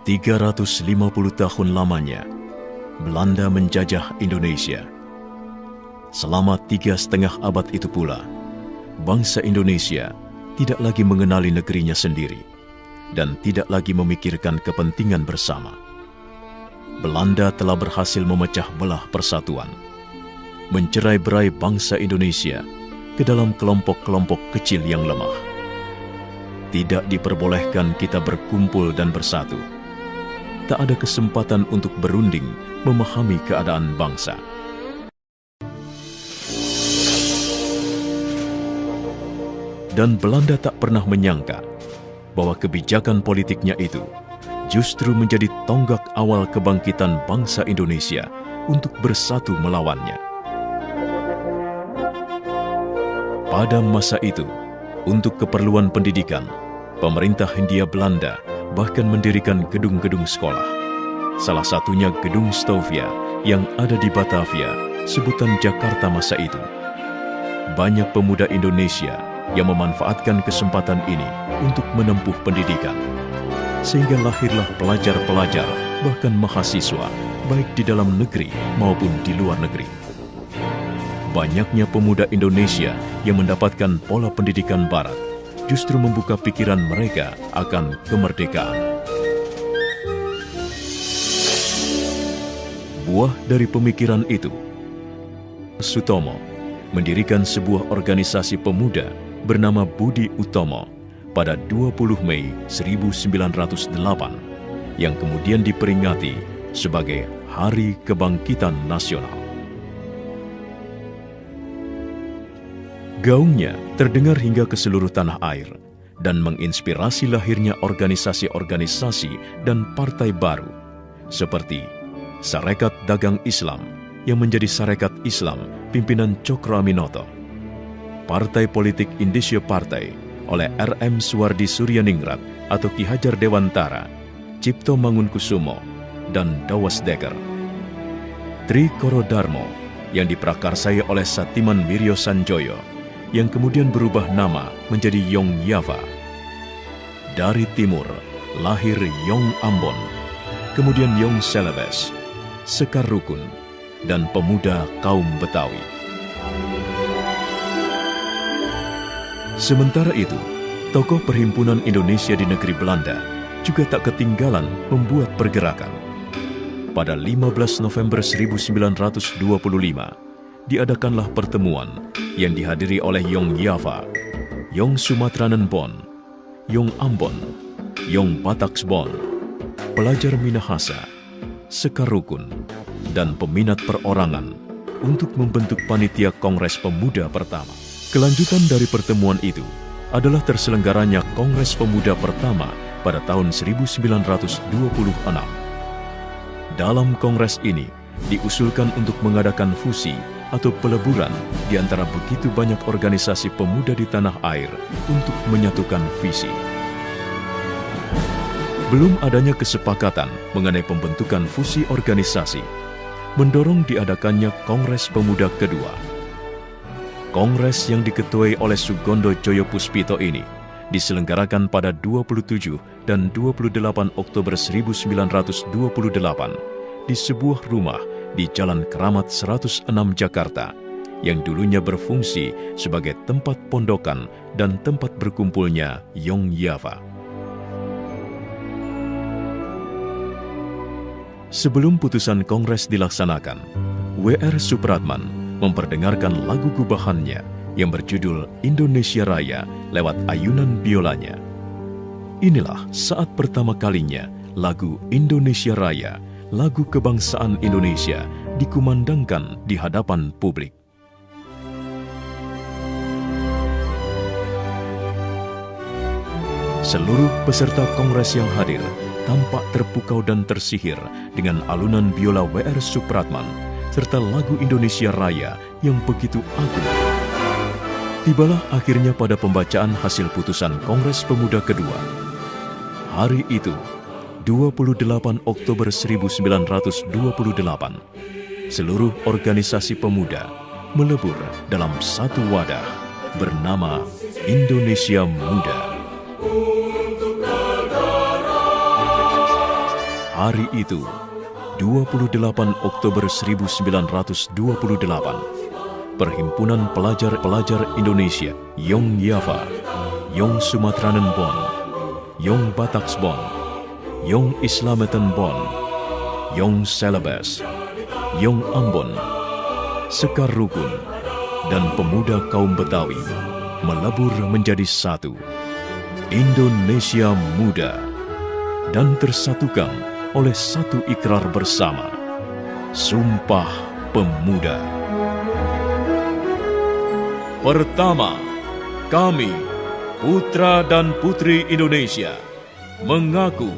350 tahun lamanya, Belanda menjajah Indonesia. Selama 3,5 abad itu pula, bangsa Indonesia tidak lagi mengenali negerinya sendiri dan tidak lagi memikirkan kepentingan bersama. Belanda telah berhasil memecah belah persatuan, mencerai-berai bangsa Indonesia ke dalam kelompok-kelompok kecil yang lemah. Tidak diperbolehkan kita berkumpul dan bersatu. Tak ada kesempatan untuk berunding memahami keadaan bangsa. Dan Belanda tak pernah menyangka bahwa kebijakan politiknya itu justru menjadi tonggak awal kebangkitan bangsa Indonesia untuk bersatu melawannya. Pada masa itu, untuk keperluan pendidikan, pemerintah Hindia Belanda bahkan mendirikan gedung-gedung sekolah. Salah satunya Gedung Stovia yang ada di Batavia, sebutan Jakarta masa itu. Banyak pemuda Indonesia yang memanfaatkan kesempatan ini untuk menempuh pendidikan. Sehingga lahirlah pelajar-pelajar, bahkan mahasiswa, baik di dalam negeri maupun di luar negeri. Banyaknya pemuda Indonesia yang mendapatkan pola pendidikan Barat justru membuka pikiran mereka akan kemerdekaan. Buah dari pemikiran itu, Sutomo mendirikan sebuah organisasi pemuda bernama Budi Utomo pada 20 Mei 1908 yang kemudian diperingati sebagai Hari Kebangkitan Nasional. Gaungnya terdengar hingga ke seluruh tanah air dan menginspirasi lahirnya organisasi-organisasi dan partai baru seperti Sarekat Dagang Islam yang menjadi Sarekat Islam pimpinan Cokroaminoto, Partai Politik Indische Partai oleh R.M. Suwardi Suryaningrat atau Ki Hajar Dewantara, Cipto Mangunkusumo, dan Dawas Dekker, Trikoro Darmo yang diprakarsai oleh Satiman Wiryo Sanjoyo yang kemudian berubah nama menjadi Yong Yava. Dari timur lahir Yong Ambon, kemudian Yong Celebes, Sekar Rukun, dan pemuda kaum Betawi. Sementara itu, tokoh Perhimpunan Indonesia di negeri Belanda juga tak ketinggalan membuat pergerakan. Pada 15 November 1925, diadakanlah pertemuan yang dihadiri oleh Yong Yava, Yong Sumatranen Bon, Yong Ambon, Yong Bataksbon, pelajar Minahasa, Sekar Rukun, dan peminat perorangan untuk membentuk panitia Kongres Pemuda pertama. Kelanjutan dari pertemuan itu adalah terselenggaranya Kongres Pemuda pertama pada tahun 1926. Dalam kongres ini diusulkan untuk mengadakan fusi atau peleburan di antara begitu banyak organisasi pemuda di tanah air untuk menyatukan visi. Belum adanya kesepakatan mengenai pembentukan fusi organisasi, mendorong diadakannya Kongres Pemuda kedua. Kongres yang diketuai oleh Sugondo Joyopuspito ini diselenggarakan pada 27 dan 28 Oktober 1928 di sebuah rumah di Jalan Keramat 106 Jakarta yang dulunya berfungsi sebagai tempat pondokan dan tempat berkumpulnya Yong Yava. Sebelum putusan Kongres dilaksanakan, W.R. Supratman memperdengarkan lagu gubahannya yang berjudul Indonesia Raya lewat ayunan biolanya. Inilah saat pertama kalinya lagu Indonesia Raya, lagu kebangsaan Indonesia, dikumandangkan di hadapan publik. Seluruh peserta kongres yang hadir tampak terpukau dan tersihir dengan alunan biola W.R. Supratman serta lagu Indonesia Raya yang begitu agung. Tibalah akhirnya pada pembacaan hasil putusan Kongres Pemuda kedua. Hari itu, 28 Oktober 1928, seluruh organisasi pemuda melebur dalam satu wadah bernama Indonesia Muda. hari itu, 28 Oktober 1928, Perhimpunan Pelajar-Pelajar Indonesia, Yong Java, Yong Sumatranen Bon, Yong Bataks Bon, Yong Islameten Bon, Yong Celebes, Yong Ambon, Sekar Rukun, dan pemuda kaum Betawi melebur menjadi satu, Indonesia Muda, dan tersatukan oleh satu ikrar bersama, Sumpah Pemuda. Pertama, kami, putra dan putri Indonesia, mengaku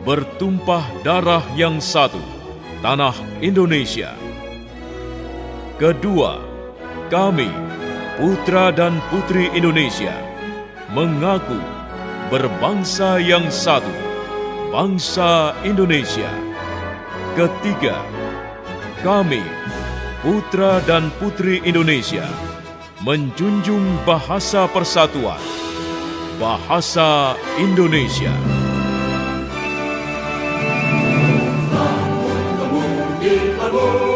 bertumpah darah yang satu, tanah Indonesia. Kedua, kami, putra dan putri Indonesia, mengaku berbangsa yang satu, bangsa Indonesia. Ketiga, kami, putra dan putri Indonesia, menjunjung bahasa persatuan, bahasa Indonesia. Bangun, bangun, bangun.